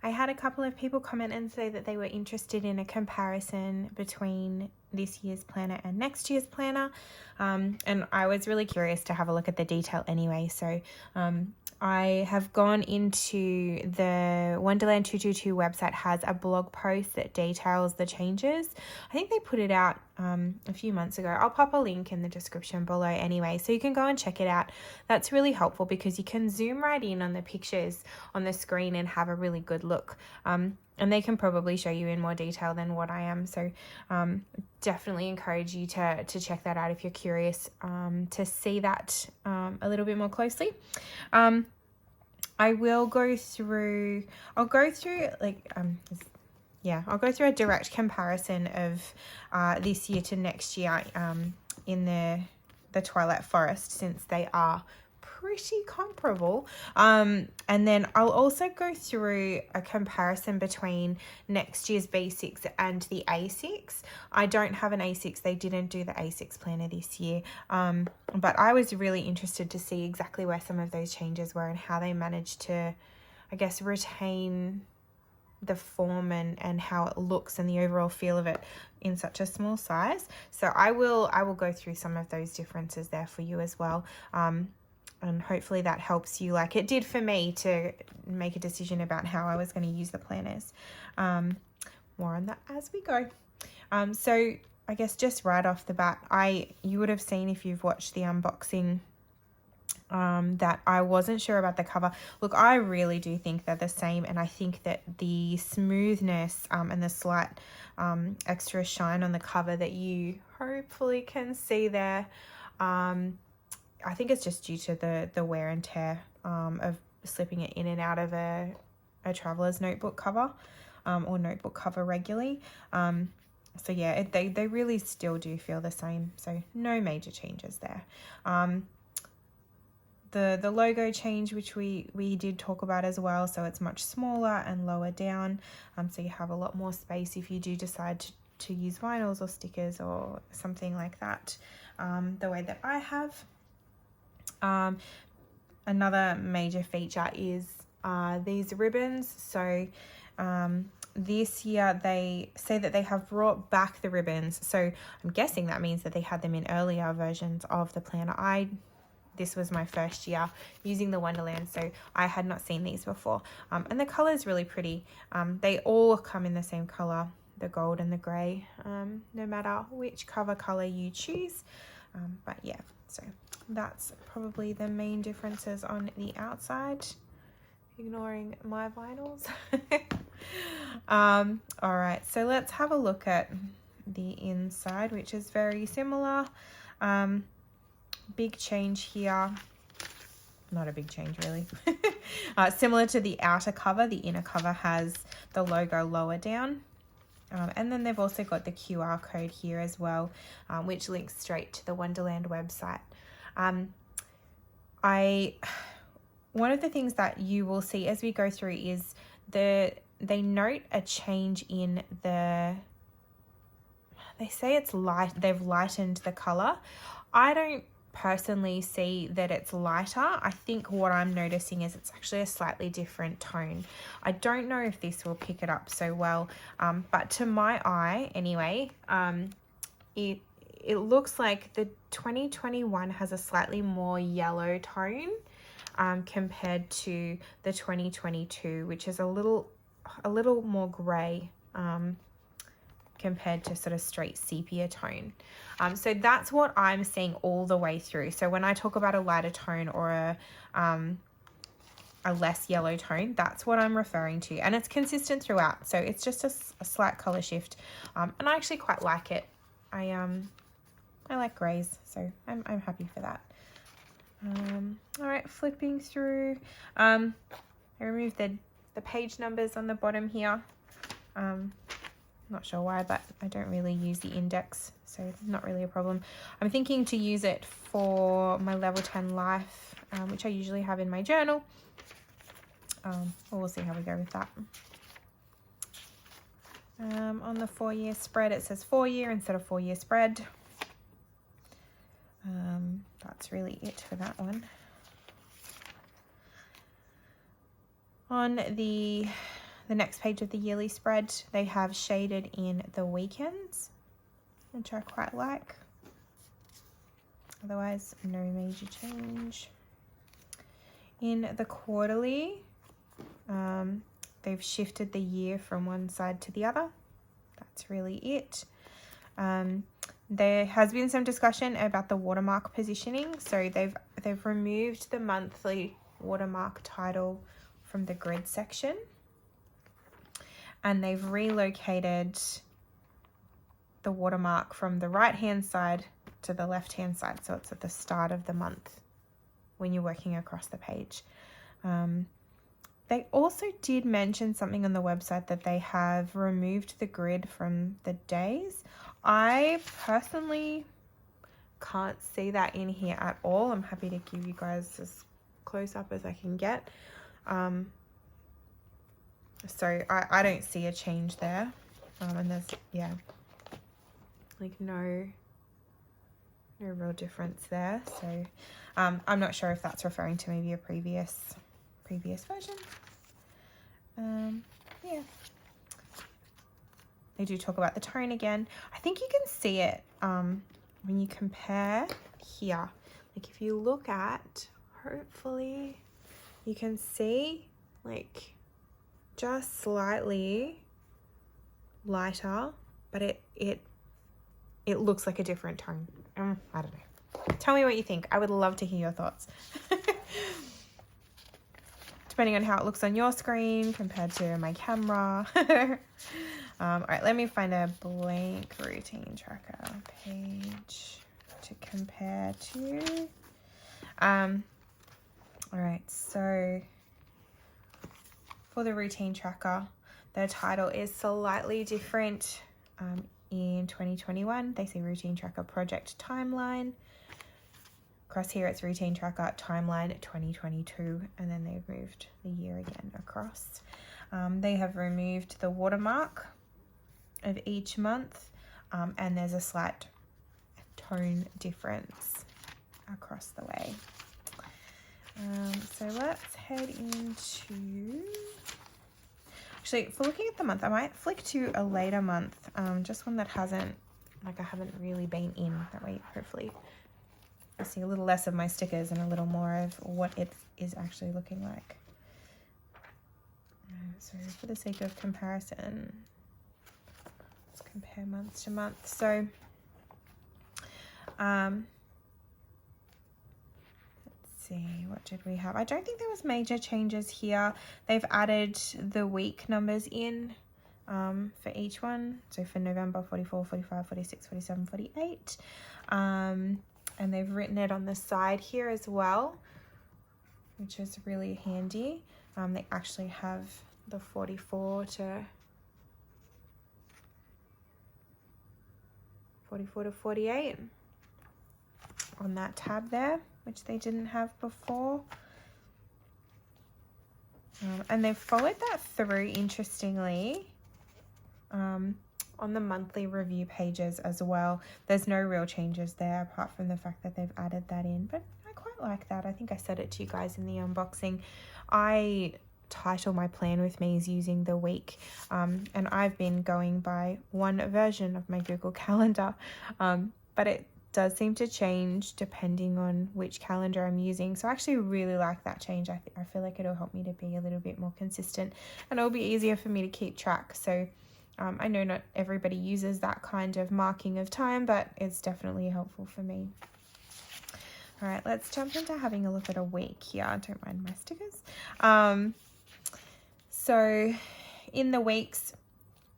I had a couple of people comment and say that they were interested in a comparison between this year's planner and next year's planner, and I was really curious to have a look at the detail anyway. So I have gone into the Wonderland222 website, has a blog post that details the changes. I think they put it out a few months ago. I'll pop a link in the description below anyway, so you can go and check it out. That's really helpful because you can zoom right in on the pictures on the screen and have a really good look. And they can probably show you in more detail than what I am. So definitely encourage you to check that out if you're curious to see that a little bit more closely. I'll go through I'll go through a direct comparison of this year to next year in the Twilight Forest, since they are pretty comparable. And then I'll also go through a comparison between next year's B6 and the A6. I don't have an A6. They didn't do the A6 planner this year. But I was really interested to see exactly where some of those changes were and how they managed to, I guess, retain the form and how it looks and the overall feel of it in such a small size. So I will go through some of those differences there for you as well. And hopefully that helps you, like it did for me, to make a decision about how I was going to use the planners. More on that as we go. So I guess just right off the bat, you would have seen if you've watched the unboxing that I wasn't sure about the cover. Look, I really do think they're the same, and I think that the smoothness and the slight extra shine on the cover that you hopefully can see there, I think it's just due to the wear and tear of slipping it in and out of a traveler's notebook cover or notebook cover regularly. So yeah, they really still do feel the same. So no major changes there. The logo change, which we did talk about as well, so it's much smaller and lower down, so you have a lot more space if you do decide to use vinyls or stickers or something like that, the way that I have. Another major feature is these ribbons. So this year they say that they have brought back the ribbons, so I'm guessing that means that they had them in earlier versions of the planner. This was my first year using the Wonderland, so I had not seen these before. And the color is really pretty. They all come in the same color, the gold and the gray, no matter which cover color you choose. But yeah, so that's probably the main differences on the outside, ignoring my vinyls. All right, so let's have a look at the inside, which is very similar. Big change here, not a big change really. Similar to the outer cover, the inner cover has the logo lower down, and then they've also got the QR code here as well, which links straight to the Wonderland website. One of the things that you will see as we go through is they note a change in they say it's light, they've lightened the color. I don't personally see that it's lighter. I think what I'm noticing is it's actually a slightly different tone. I don't know if this will pick it up so well, but to my eye anyway, it looks like the 2021 has a slightly more yellow tone compared to the 2022, which is a little more grey compared to sort of straight sepia tone. So that's what I'm seeing all the way through. So when I talk about a lighter tone or a less yellow tone, that's what I'm referring to, and it's consistent throughout. So it's just a slight color shift, and I actually quite like it. I like greys, so I'm happy for that. All right, flipping through, I removed the page numbers on the bottom here. Not sure why, but I don't really use the index, so not really a problem. I'm thinking to use it for my level 10 life, which I usually have in my journal. We'll see how we go with that. On the 4-year spread, it says 4-year instead of 4-year spread. That's really it for that one. On the the next page of the yearly spread, they have shaded in the weekends, which I quite like. Otherwise, no major change. In the quarterly, they've shifted the year from one side to the other. That's really it. There has been some discussion about the watermark positioning. So they've removed the monthly watermark title from the grid section, and they've relocated the watermark from the right hand side to the left hand side, so it's at the start of the month when you're working across the page. They also did mention something on the website that they have removed the grid from the days. I personally can't see that in here at all. I'm happy to give you guys as close up as I can get. So I don't see a change there. And there's, yeah, like no real difference there. So I'm not sure if that's referring to maybe a previous version. Yeah, they do talk about the tone again. I think you can see it when you compare here. Like if you look at, hopefully you can see like just slightly lighter, but it looks like a different tone. I don't know. Tell me what you think. I would love to hear your thoughts. Depending on how it looks on your screen compared to my camera. All right, let me find a blank routine tracker page to compare to. All right, so for the routine tracker, the title is slightly different. In 2021, they say routine tracker project timeline. Across here, it's routine tracker timeline 2022, and then they've moved the year again across. They have removed the watermark of each month, and there's a slight tone difference across the way. So let's head into... Actually, for looking at the month, I might flick to a later month, just one that hasn't, like I haven't really been in. That way, hopefully, you'll see a little less of my stickers and a little more of what it is actually looking like. So for the sake of comparison, let's compare month to month. So, see, what did we have? I don't think there was major changes here. They've added the week numbers in for each one. So for November, 44, 45, 46, 47, 48. And they've written it on the side here as well, which is really handy. They actually have the 44 to 48 on that tab there, which they didn't have before. And they've followed that through, interestingly, on the monthly review pages as well. There's no real changes there apart from the fact that they've added that in, but I quite like that. I think I said it to you guys in the unboxing. I title my plan with me's using the week, and I've been going by one version of my Google Calendar, but it does seem to change depending on which calendar I'm using. So I actually really like that change. I feel like it'll help me to be a little bit more consistent, and it'll be easier for me to keep track. So I know not everybody uses that kind of marking of time, but it's definitely helpful for me. All right, let's jump into having a look at a week here. I don't mind my stickers. So in the weeks,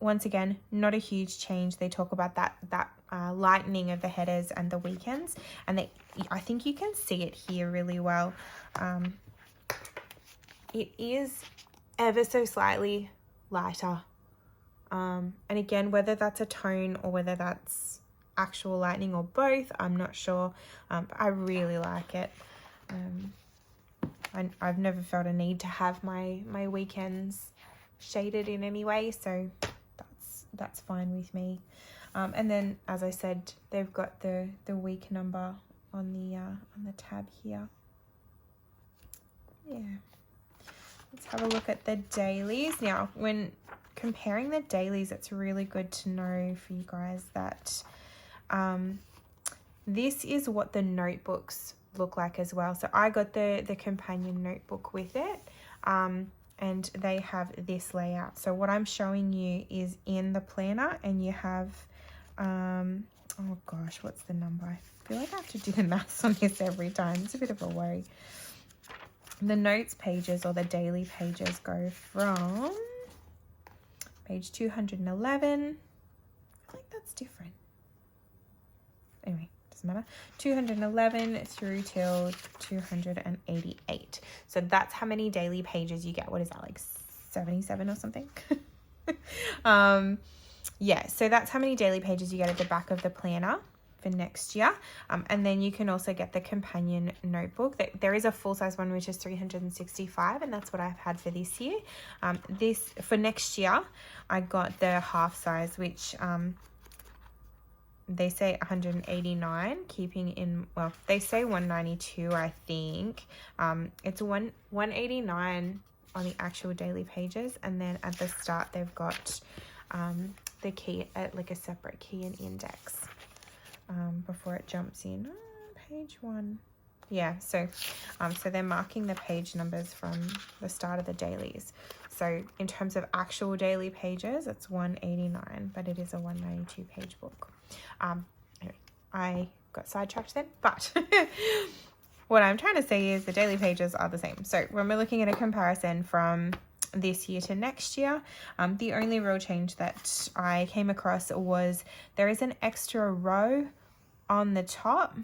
once again, not a huge change. They talk about that lightening of the headers and the weekends, and I think you can see it here really well. It is ever so slightly lighter, and again, whether that's a tone or whether that's actual lightning or both, I'm not sure, but I really like it. I've never felt a need to have my weekends shaded in any way, so that's fine with me. And then, as I said, they've got the week number on the tab here. Yeah. let's have a look at the dailies. Now, when comparing the dailies, it's really good to know for you guys that this is what the notebooks look like as well. So I got the companion notebook with it, and they have this layout. So what I'm showing you is in the planner, and you have oh gosh, what's the number? I feel like I have to do the maths on this every time. It's a bit of a worry. The notes pages, or the daily pages, go from page 211. I think that's different. Anyway, doesn't matter. 211 through till 288. So that's how many daily pages you get. What is that, like 77 or something? Yeah, so that's how many daily pages you get at the back of the planner for next year. And then you can also get the companion notebook. There is a full-size one, which is 365, and that's what I've had for this year. This for next year, I got the half size, which they say 189, keeping in, well, they say 192, I think. It's 189 on the actual daily pages, and then at the start they've got the key, like a separate key and index before it jumps in. Page 1. Yeah, so they're marking the page numbers from the start of the dailies. So in terms of actual daily pages, it's 189, but it is a 192 page book. Anyway, I got sidetracked then, but what I'm trying to say is the daily pages are the same. So when we're looking at a comparison from this year to next year, the only real change that I came across was there is an extra row on the top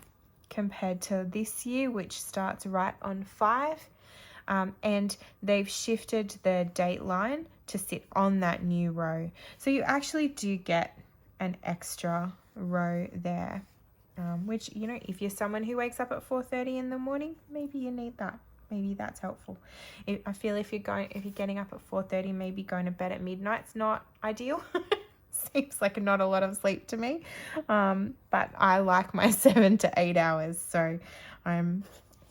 compared to this year, which starts right on 5, and they've shifted the date line to sit on that new row. So you actually do get an extra row there, which, you know, if you're someone who wakes up at 4:30 in the morning, maybe you need that. Maybe that's helpful. I feel if you're getting up at 4:30, maybe going to bed at midnight's not ideal. Seems like not a lot of sleep to me, but I like my 7 to 8 hours, so I'm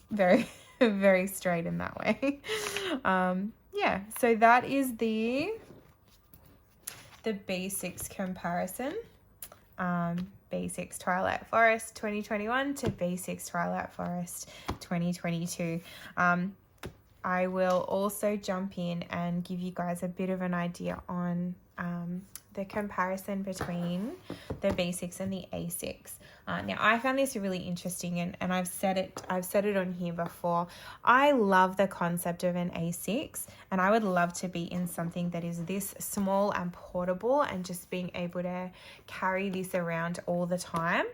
very very straight in that way. Yeah, so that is the B6 comparison. B6 Twilight Forest 2021 to B6 Twilight Forest 2022. I will also jump in and give you guys a bit of an idea on the comparison between the B6 and the A6. Now I found this really interesting, and I've said it on here before. I love the concept of an A6, and I would love to be in something that is this small and portable, and just being able to carry this around all the time.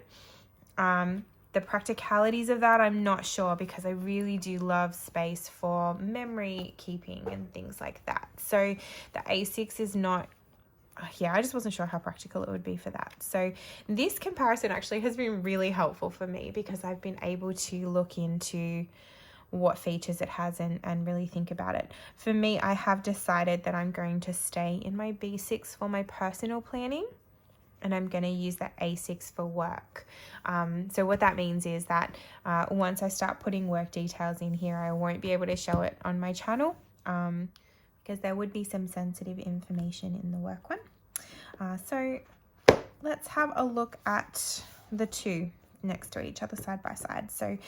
The practicalities of that, I'm not sure, because I really do love space for memory keeping and things like that. So the A6 is not, yeah, I just wasn't sure how practical it would be for that. So this comparison actually has been really helpful for me, because I've been able to look into what features it has and really think about it. For me, I have decided that I'm going to stay in my B6 for my personal planning, and I'm going to use that A6 for work. So what that means is that once I start putting work details in here, I won't be able to show it on my channel, because there would be some sensitive information in the work one. So let's have a look at the two next to each other side by side. So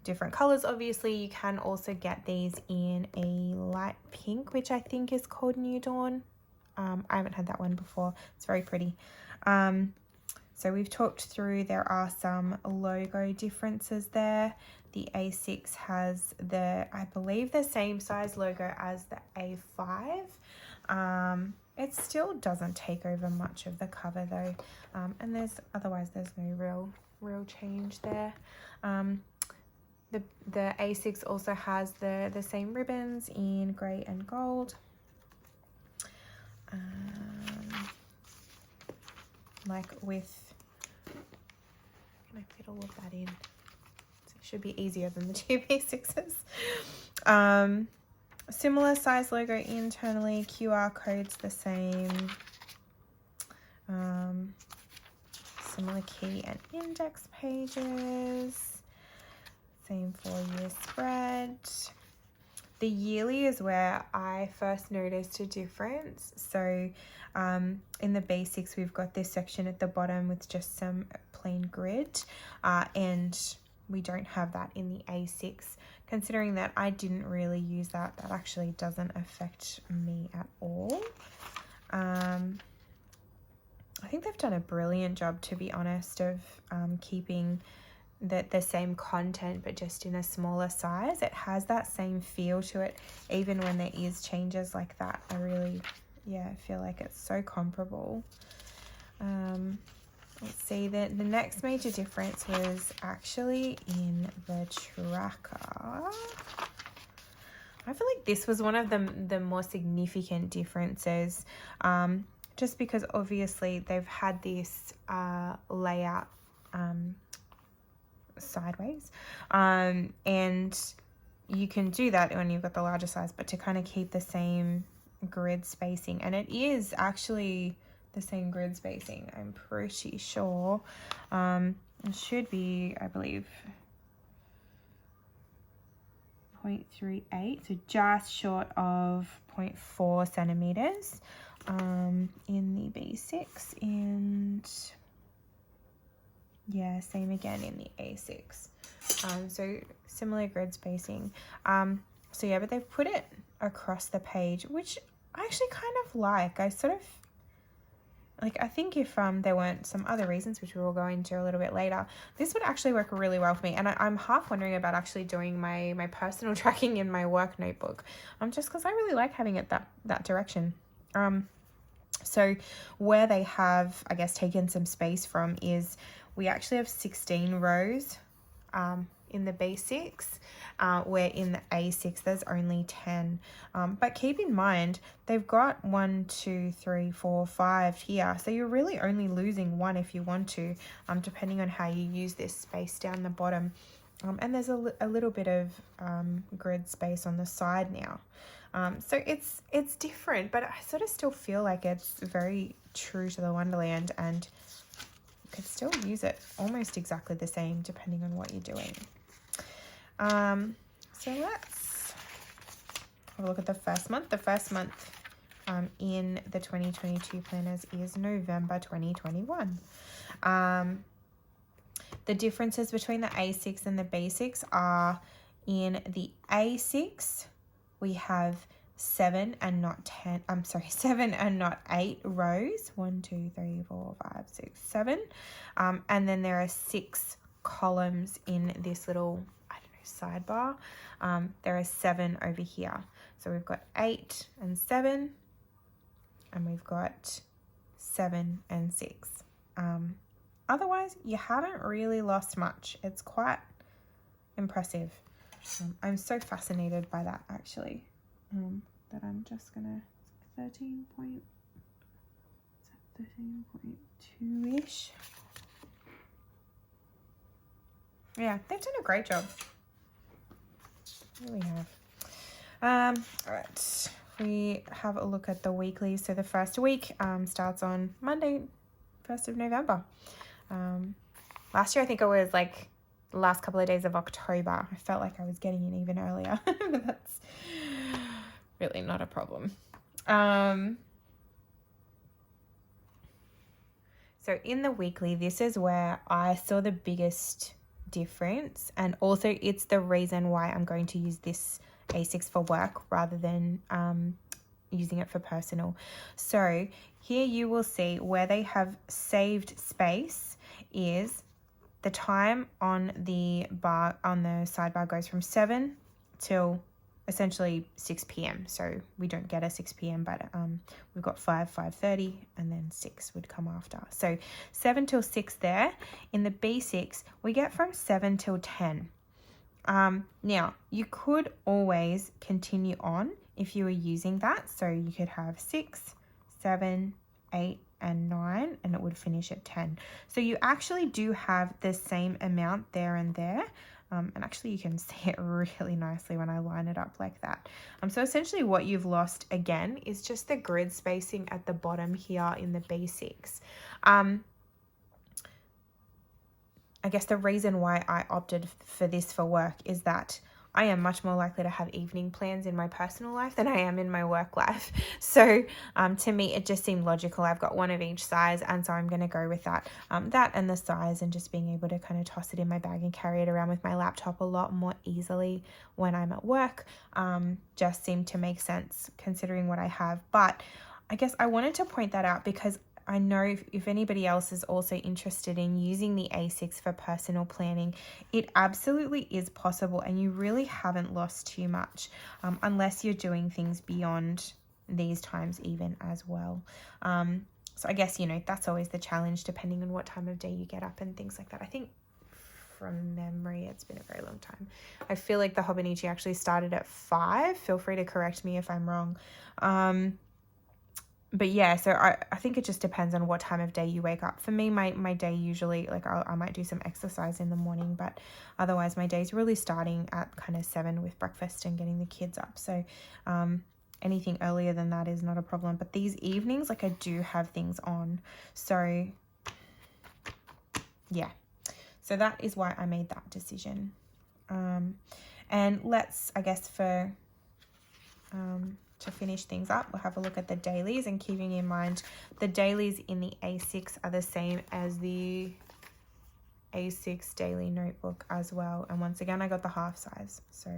different colors, obviously. You can also get these in a light pink, which I think is called New Dawn. I haven't had that one before. It's very pretty. So we've talked through, there are some logo differences there. The A6 has I believe the same size logo as the A5. It still doesn't take over much of the cover though. And otherwise there's no real change there. The A6 also has the same ribbons in grey and gold. Like with, can I fit all of that in? So it should be easier than the two B6s. Similar size logo internally, QR codes the same. Similar key and index pages. Same 4-year spread. The yearly is where I first noticed a difference. So in the basics, we've got this section at the bottom with just some plain grid, and we don't have that in the A6. Considering that I didn't really use that, that actually doesn't affect me at all. I think they've done a brilliant job, to be honest, of keeping the same content but just in a smaller size. It has that same feel to it even when there is changes like that. I really feel like it's so comparable. Let's see, the next major difference was actually in the tracker. I feel like this was one of the more significant differences, just because obviously they've had this layout sideways, and you can do that when you've got the larger size, but to kind of keep the same grid spacing, and it is actually the same grid spacing, I'm pretty sure. It should be, I believe, 0.38, so just short of 0.4 centimeters in the basics, and yeah, same again in the A6. So similar grid spacing. So yeah, but they've put it across the page, which I actually kind of like. I sort of like, I think if there weren't some other reasons, which we will go into a little bit later, this would actually work really well for me. And I'm half wondering about actually doing my personal tracking in my work notebook, just because I really like having it that direction. So where they have, I guess, taken some space from is we actually have 16 rows in the basics, where in the A6 there's only 10. But keep in mind, they've got 1, 2, 3, 4, 5 here. So you're really only losing one if you want to, depending on how you use this space down the bottom. And there's a little bit of grid space on the side now. So it's different, but I sort of still feel like it's very true to the Wonderland, and you could still use it almost exactly the same depending on what you're doing. So let's have a look at the first month. The first month in the 2022 planners is November 2021. The differences between the A6 and the basics are in the A6, we have 7 and not 10. 7 and not 8 rows. 1, 2, 3, 4, 5, 6, 7. And then there are 6 columns in this little, sidebar. There are 7 over here. So we've got 8 and 7, and we've got 7 and 6. Otherwise, you haven't really lost much. It's quite impressive. I'm so fascinated by that, actually, that I'm just gonna 13.2-ish. Yeah, they've done a great job. Really have. All right, we have a look at the weekly. So the first week starts on Monday, 1st of November. Last year I think it was like the last couple of days of October. I felt like I was getting in even earlier, but that's really not a problem. So in the weekly, this is where I saw the biggest difference, and also it's the reason why I'm going to use this A6 for work rather than using it for personal. So here you will see where they have saved space is the time on the bar, on the sidebar, goes from 7 till essentially 6 p.m. So we don't get a 6 p.m, but we've got 5, 5:30, and then 6 would come after. So 7 till 6 there. In the B6, we get from 7 till 10. Now, you could always continue on if you were using that. So you could have 6, 7, 8, and 9, and it would finish at 10. So you actually do have the same amount there and there. And actually you can see it really nicely when I line it up like that. So essentially what you've lost again is just the grid spacing at the bottom here in the basics. I guess the reason why I opted for this for work is that I am much more likely to have evening plans in my personal life than I am in my work life. So to me, it just seemed logical. I've got one of each size, and so I'm going to go with that. That and the size, and just being able to kind of toss it in my bag and carry it around with my laptop a lot more easily when I'm at work just seemed to make sense considering what I have. But I guess I wanted to point that out because I know if anybody else is also interested in using the A6 for personal planning, it absolutely is possible, and you really haven't lost too much unless you're doing things beyond these times even as well. So I guess, that's always the challenge depending on what time of day you get up and things like that. I think from memory, it's been a very long time. I feel like the Hobonichi actually started at 5. Feel free to correct me if I'm wrong. But yeah, so I think it just depends on what time of day you wake up. For me, my day usually, like I might do some exercise in the morning, but otherwise my day's really starting at kind of 7 with breakfast and getting the kids up. So anything earlier than that is not a problem. But these evenings, like I do have things on. So yeah, so that is why I made that decision. And let's, I guess to finish things up, we'll have a look at the dailies, and keeping in mind the dailies in the A6 are the same as the A6 daily notebook as well. And once again, I got the half size. So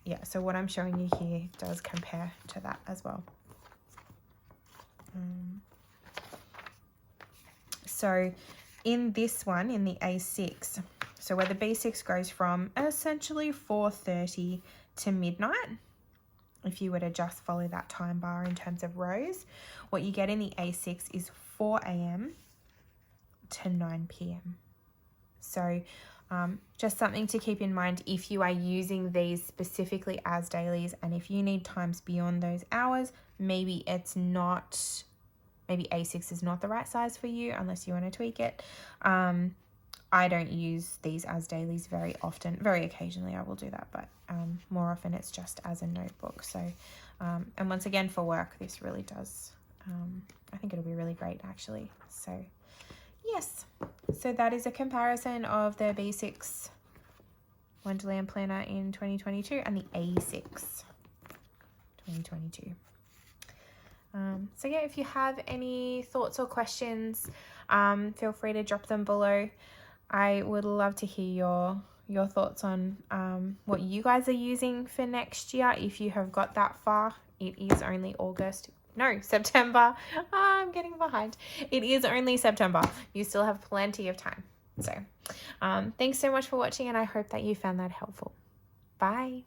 yeah, so what I'm showing you here does compare to that as well. So in this one, in the A6, so where the B6 goes from essentially 4:30 to midnight, if you were to just follow that time bar in terms of rows, what you get in the A6 is 4 a.m. to 9 p.m. So just something to keep in mind if you are using these specifically as dailies, and if you need times beyond those hours, maybe A6 is not the right size for you unless you want to tweak it. I don't use these as dailies very often. Very occasionally I will do that, but more often it's just as a notebook. So, and once again for work, this really does, I think it'll be really great actually. So yes, so that is a comparison of the B6 Wonderland Planner in 2022 and the A6 2022. So yeah, if you have any thoughts or questions, feel free to drop them below. I would love to hear your thoughts on what you guys are using for next year. If you have got that far, it is only September. I'm getting behind. It is only September. You still have plenty of time. So thanks so much for watching, and I hope that you found that helpful. Bye.